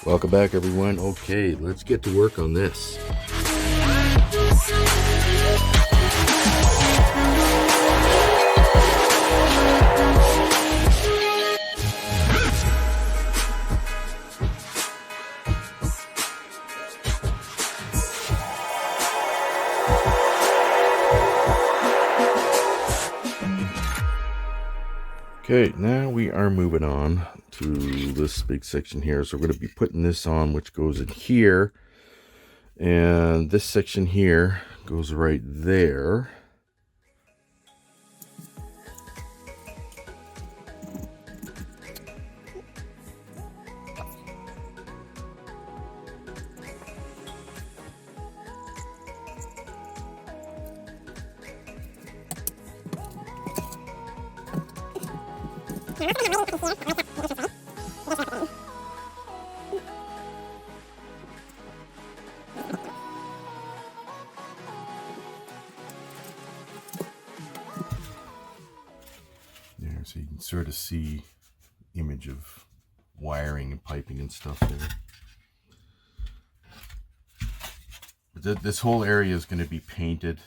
Welcome back, everyone. Okay, let's get to work on this. Okay, now we are moving on to this big section here. So we're going to be putting this on, which goes in here. And this section here goes right there. There, so you can sort of see image of wiring and piping and stuff there. But this whole area is going to be painted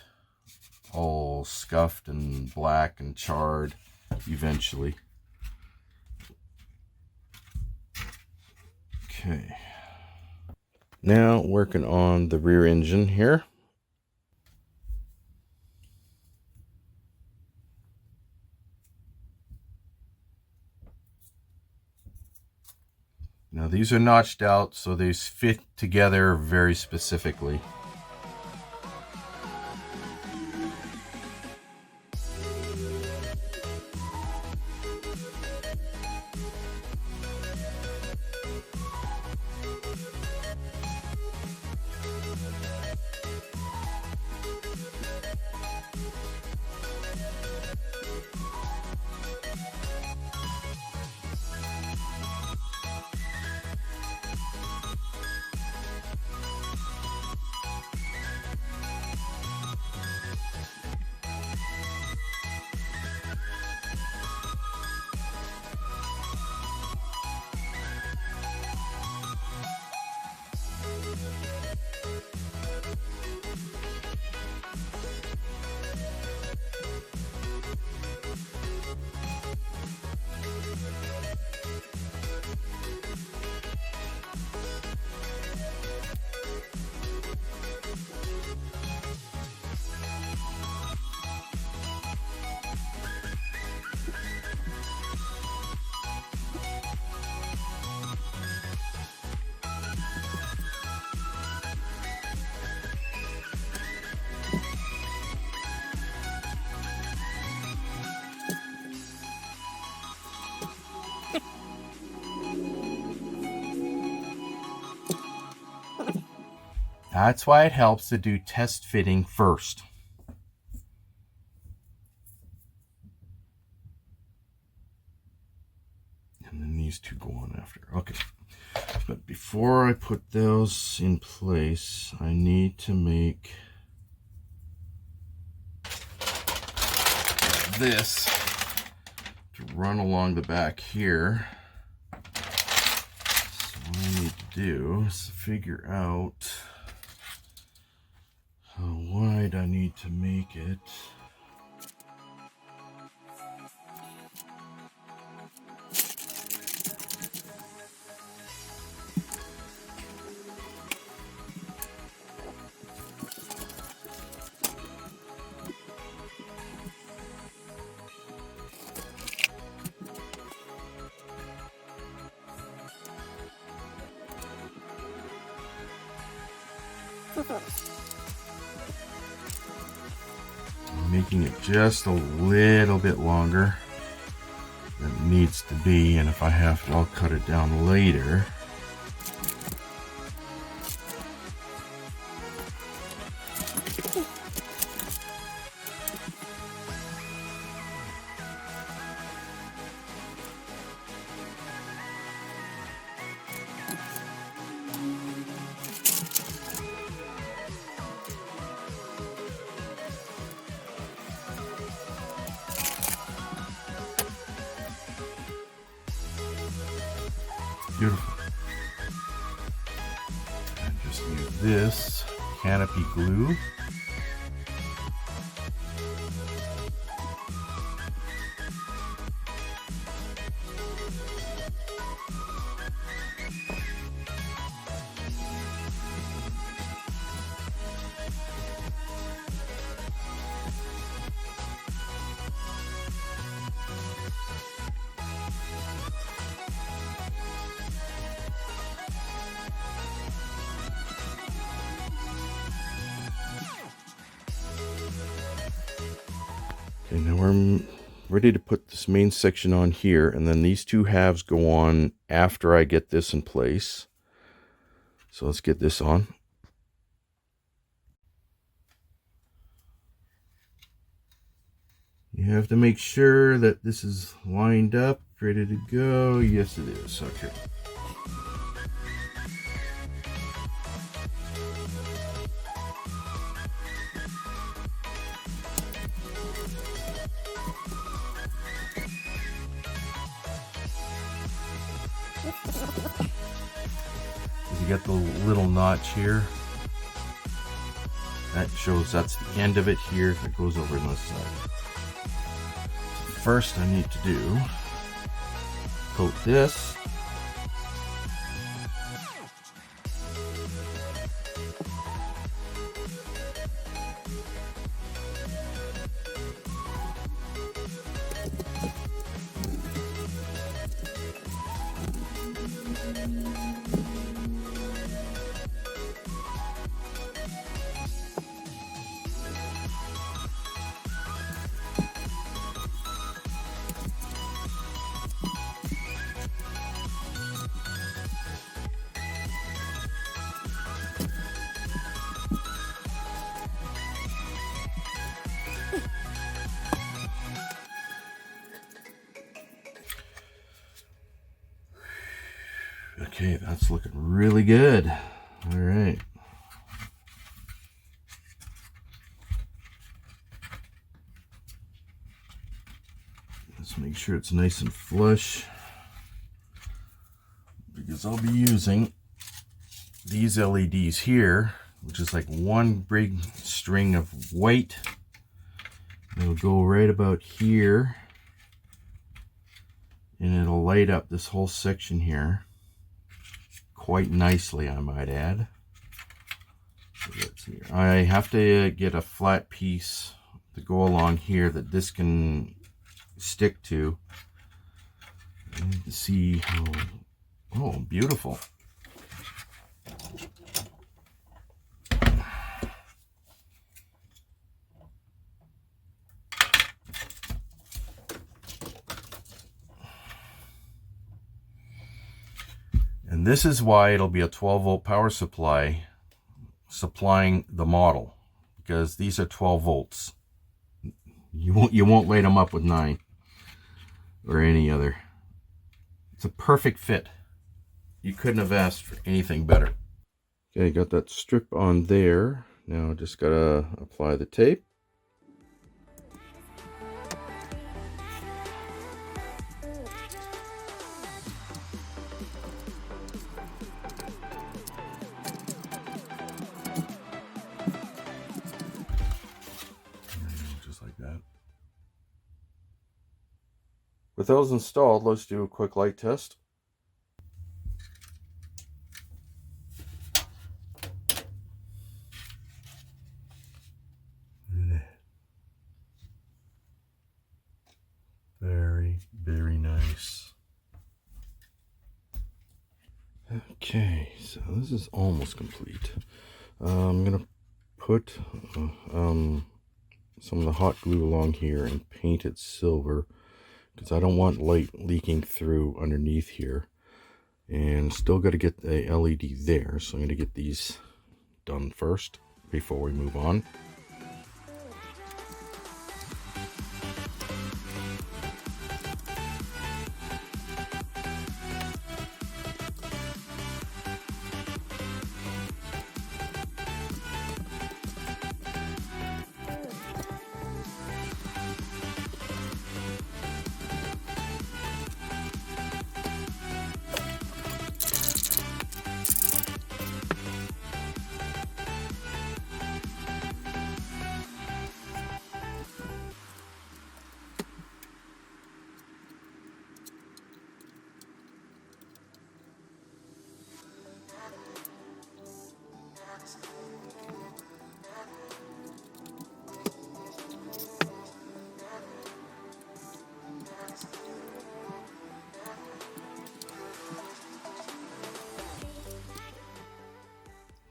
all scuffed and black and charred eventually. Okay, now working on the rear engine here. Now these are notched out, so they fit together very specifically. That's why it helps to do test fitting first. And then these two go on after. Okay. But before I put those in place, I need to make this to run along the back here. So what I need to do is figure out how wide I need to make it. Making it just a little bit longer than it needs to be, and if I have to, I'll cut it down later. Beautiful. this canopy glue. Okay, now we're ready to put this main section on here, and then these two halves go on after I get this in place. So let's get this on. You have to make sure that this is lined up, ready to go. Yes, it is. Okay. You get the little notch here. That shows that's the end of it here. That goes over on this side. First I need to do, coat this. Okay, that's looking really good. All right. Let's make sure it's nice and flush, because I'll be using these LEDs here, which is like one big string of white. It'll go right about here, and it'll light up this whole section here quite nicely, I might add. So let's see. I have to get a flat piece to go along here that this can stick to. I need to see how, oh, beautiful. And this is why it'll be a 12-volt power supply supplying the model, because these are 12 volts. You won't light them up with 9 or any other. It's a perfect fit. You couldn't have asked for anything better. Okay, got that strip on there. Now just gotta apply the tape. With those installed, let's do a quick light test. Very, very nice. Okay, so this is almost complete. I'm gonna put some of the hot glue along here and paint it silver, because I don't want light leaking through underneath here. And still got to get the LED there, so I'm going to get these done first before we move on.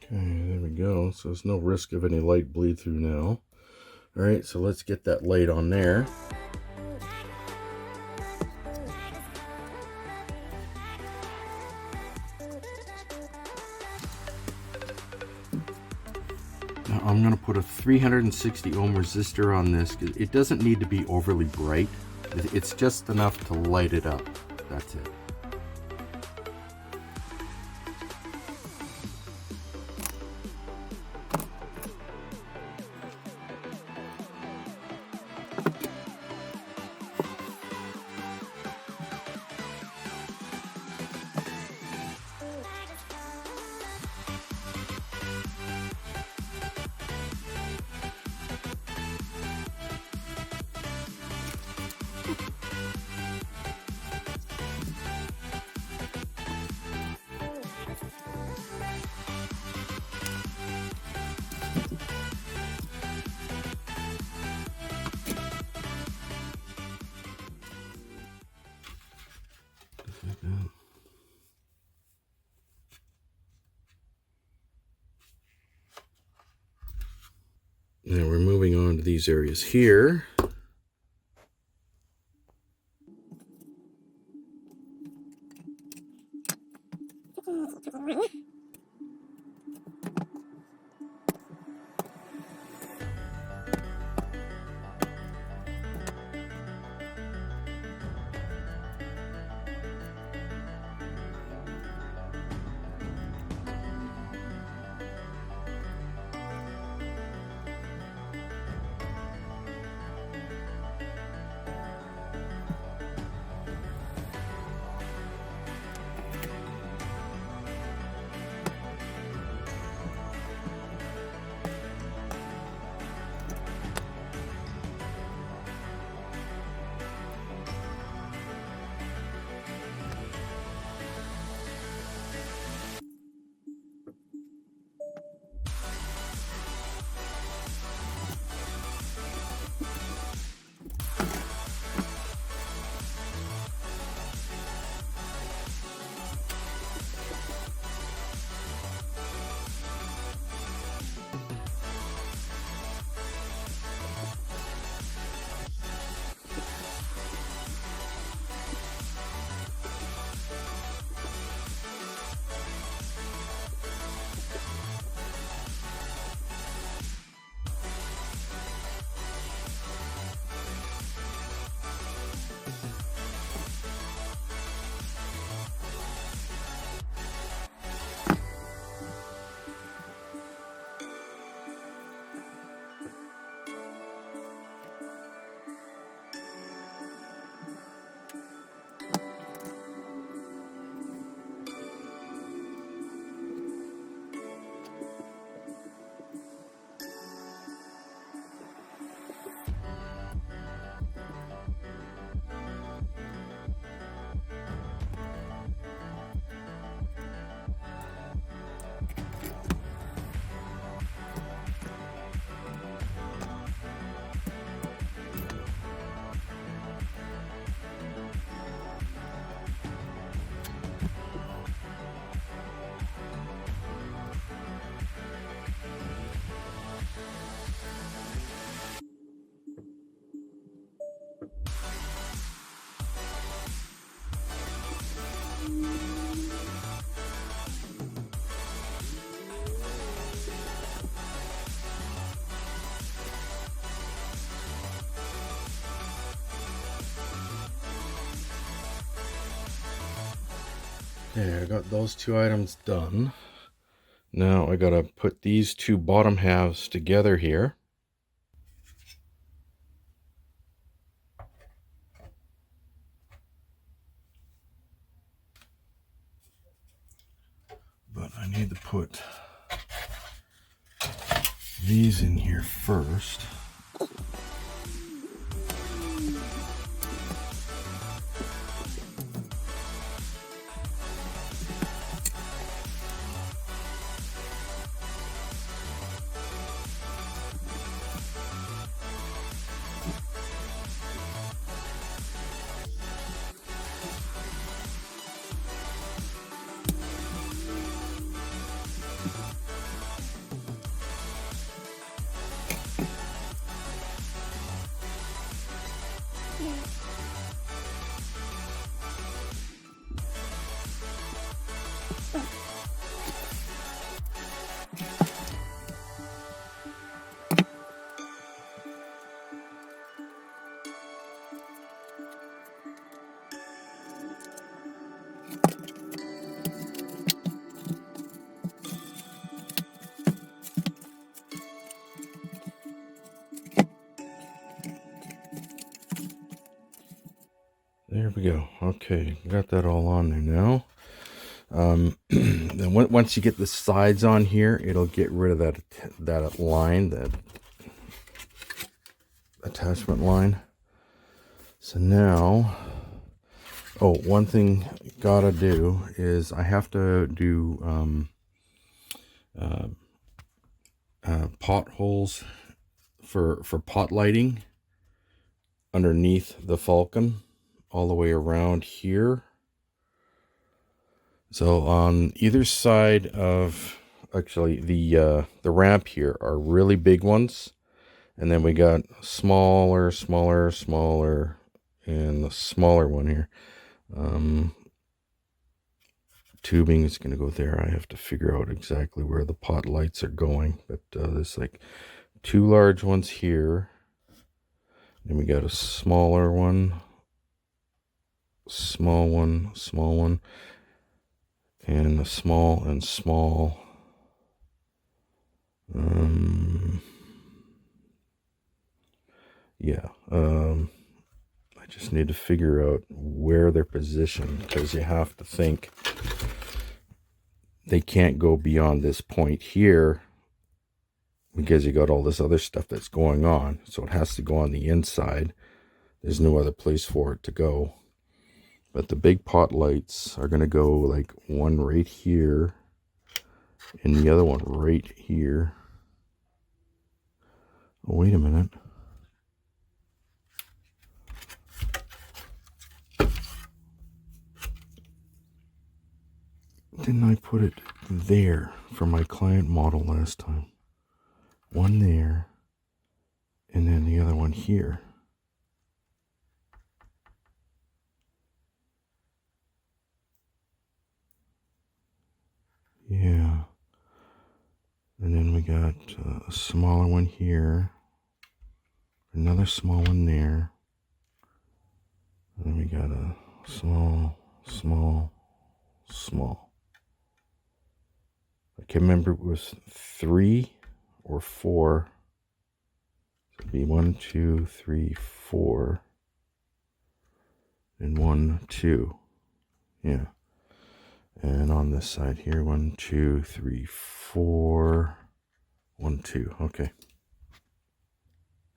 Okay, there we go. So there's no risk of any light bleed through now. All right, so let's get that light on there. Now I'm going to put a 360 ohm resistor on this. It doesn't need to be overly bright. It's just enough to light it up. That's it. Now we're moving on to these areas here. Okay, I got those two items done. Now I gotta put these two bottom halves together here. But I need to put these in here first. There we go. Okay, got that all on there now. Then once you get the sides on here, it'll get rid of that line, that attachment line. So now, oh, one thing gotta do is I have to do potholes for pot lighting underneath the Falcon, all the way around here. So on either side of, actually the ramp here are really big ones, and then we got smaller, and the smaller one here. Tubing is going to go there. I have to figure out exactly where the pot lights are going, but there's like 2 large ones here. Then we got a smaller one, small one, and a small and small. Yeah. I just need to figure out where they're positioned, because you have to think they can't go beyond this point here, because you got all this other stuff that's going on. So it has to go on the inside. There's no other place for it to go. But the big pot lights are going to go like one right here and the other one right here. Oh, wait a minute. Didn't I put it there for my client model last time? One there, and then the other one here. Yeah. And then we got a smaller one here, another small one there, and then we got a small. I can't remember if it was 3 or 4. So it'd be 1, 2, 3, 4, and 1, 2. Yeah. And on this side here, 1, 2, 3, 4, 1, 2. Okay.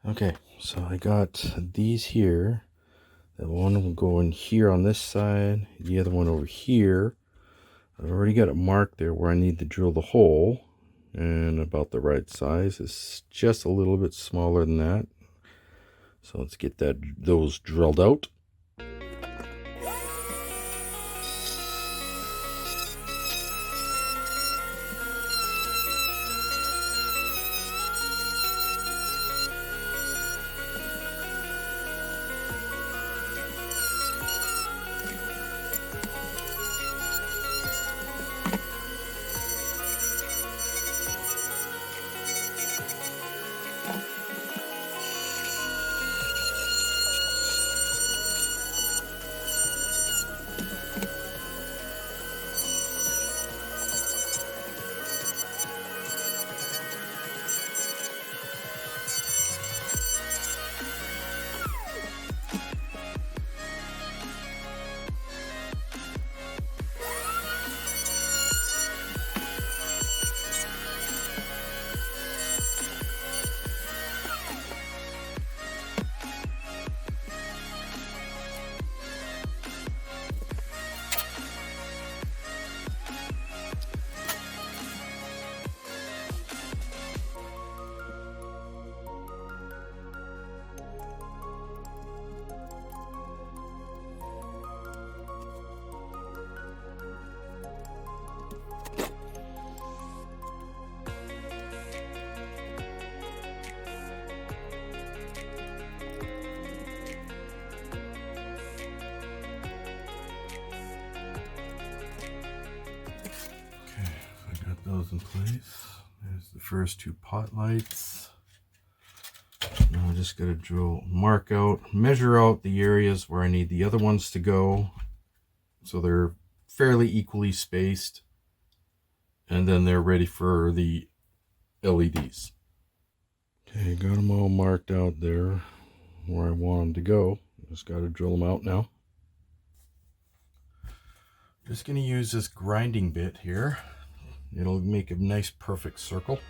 Okay, so I got these here. The one will go in here on this side, the other one over here. I've already got it marked there where I need to drill the hole, and about the right size. It's just a little bit smaller than that. So let's get those drilled out. those in place. There's the first two pot lights. Now I just got to measure out the areas where I need the other ones to go, so they're fairly equally spaced, and then they're ready for the LEDs. Okay, got them all marked out there where I want them to go. Just got to drill them out now. Just going to use this grinding bit here. It'll make a nice perfect circle.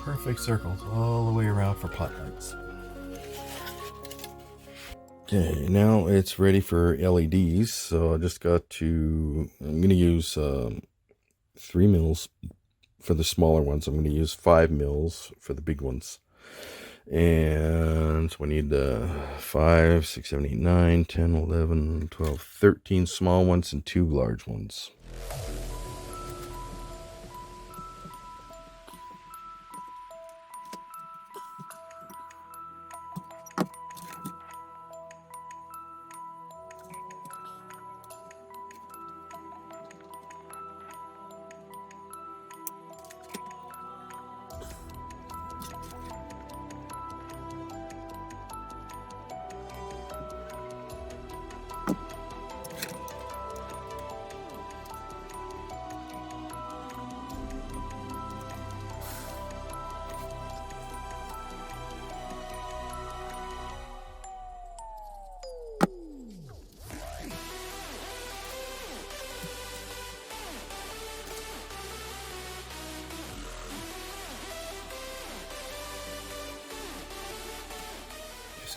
Perfect circles all the way around for pot lights. Okay, now it's ready for LEDs. So I just got to, I'm going to use 3 mils for the smaller ones. I'm going to use 5 mils for the big ones. And so we need 5, 6, 7, 8, 9, 10, 11, 12, 13 small ones and 2 large ones.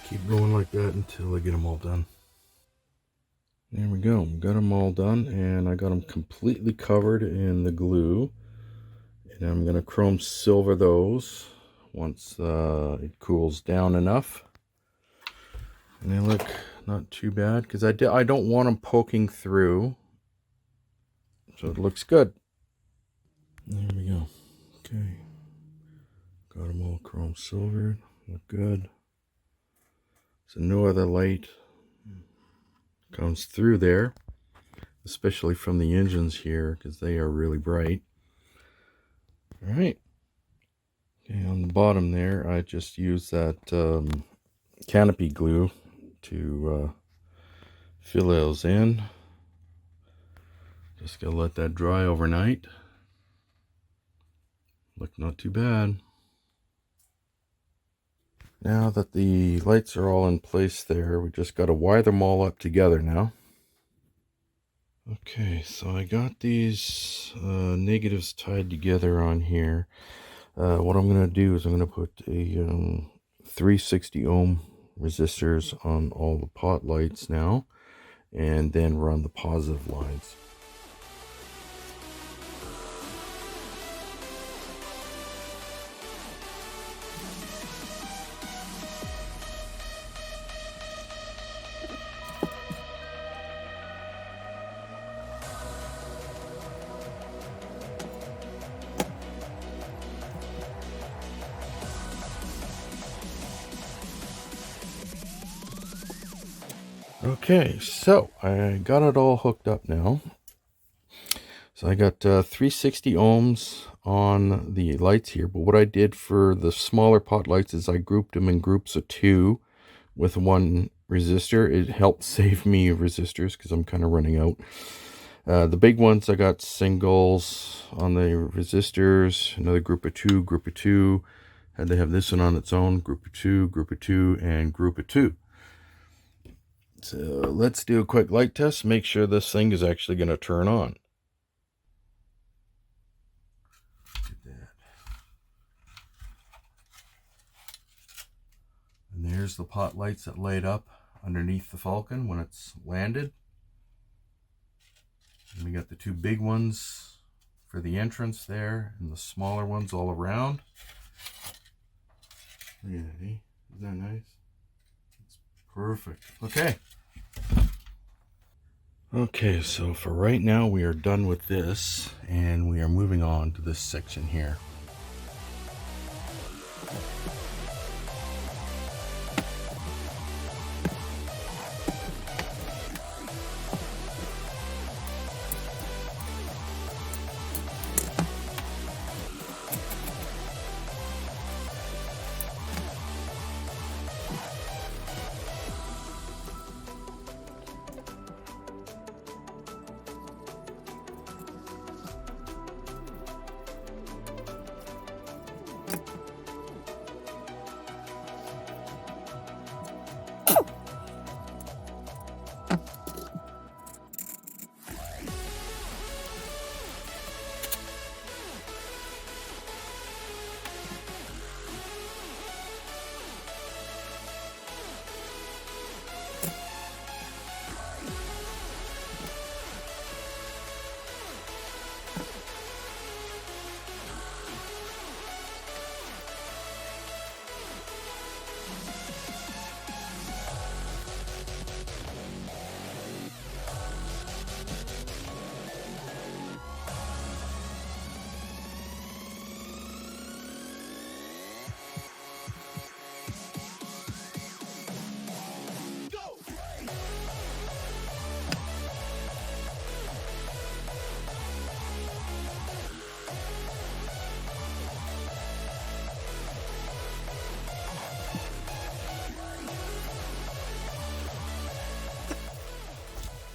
Keep going like that until I get them all done. There we go. Got them all done, and I got them completely covered in the glue. And I'm going to chrome silver those once it cools down enough. And they look not too bad because I don't want them poking through. So it looks good. There we go. Okay. Got them all chrome silvered. Look good. So no other light comes through there, especially from the engines here, because they are really bright. All right. Okay, on the bottom there, I just use that canopy glue to fill those in. Just gotta let that dry overnight. Look not too bad. Now that the lights are all in place there, we just got to wire them all up together now. Okay, so I got these negatives tied together on here. What I'm going to do is I'm going to put a 360 ohm resistors on all the pot lights now, and then run the positive lines. Okay, so I got it all hooked up now. So I got 360 ohms on the lights here, but what I did for the smaller pot lights is I grouped them in groups of 2 with 1 resistor. It helped save me resistors because I'm kind of running out. The big ones, I got singles on the resistors, another group of 2, had to have this one on its own, group of 2, and group of 2. So let's do a quick light test, make sure this thing is actually going to turn on. Look at that. And there's the pot lights that light up underneath the Falcon when it's landed. And we got the two big ones for the entrance there, and the smaller ones all around. Look at that, eh? Isn't that nice? It's perfect. Okay, so for right now we are done with this, and we are moving on to this section here.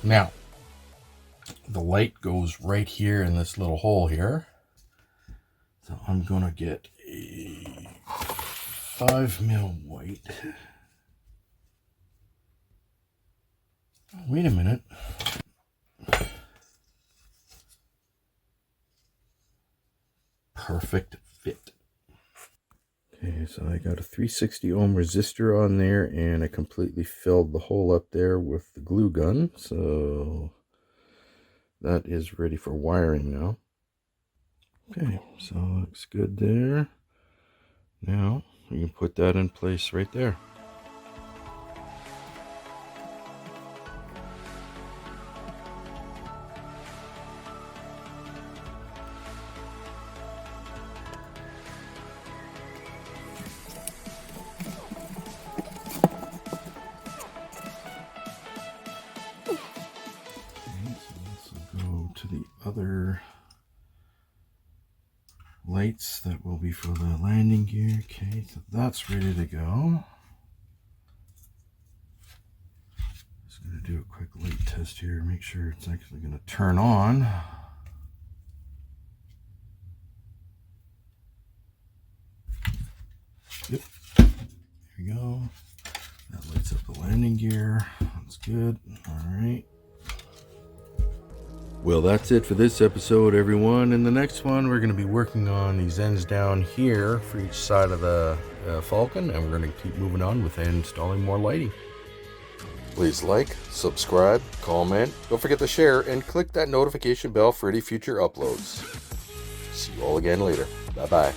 Now, the light goes right here in this little hole here. So I'm going to get a 5mm white. Wait a minute. Perfect fit. Okay, so I got a 360 ohm resistor on there, and I completely filled the hole up there with the glue gun. So that is ready for wiring now. Okay, so looks good there. Now we can put that in place right there. To the other lights that will be for the landing gear. Okay, so that's ready to go. Just going to do a quick light test here, make sure it's actually going to turn on. Yep, there we go. That lights up the landing gear. That's good. All right. Well, that's it for this episode, everyone. In the next one, we're going to be working on these ends down here for each side of the Falcon, and we're going to keep moving on with installing more lighting. Please like, subscribe, comment, don't forget to share, and click that notification bell for any future uploads. See you all again later. Bye-bye.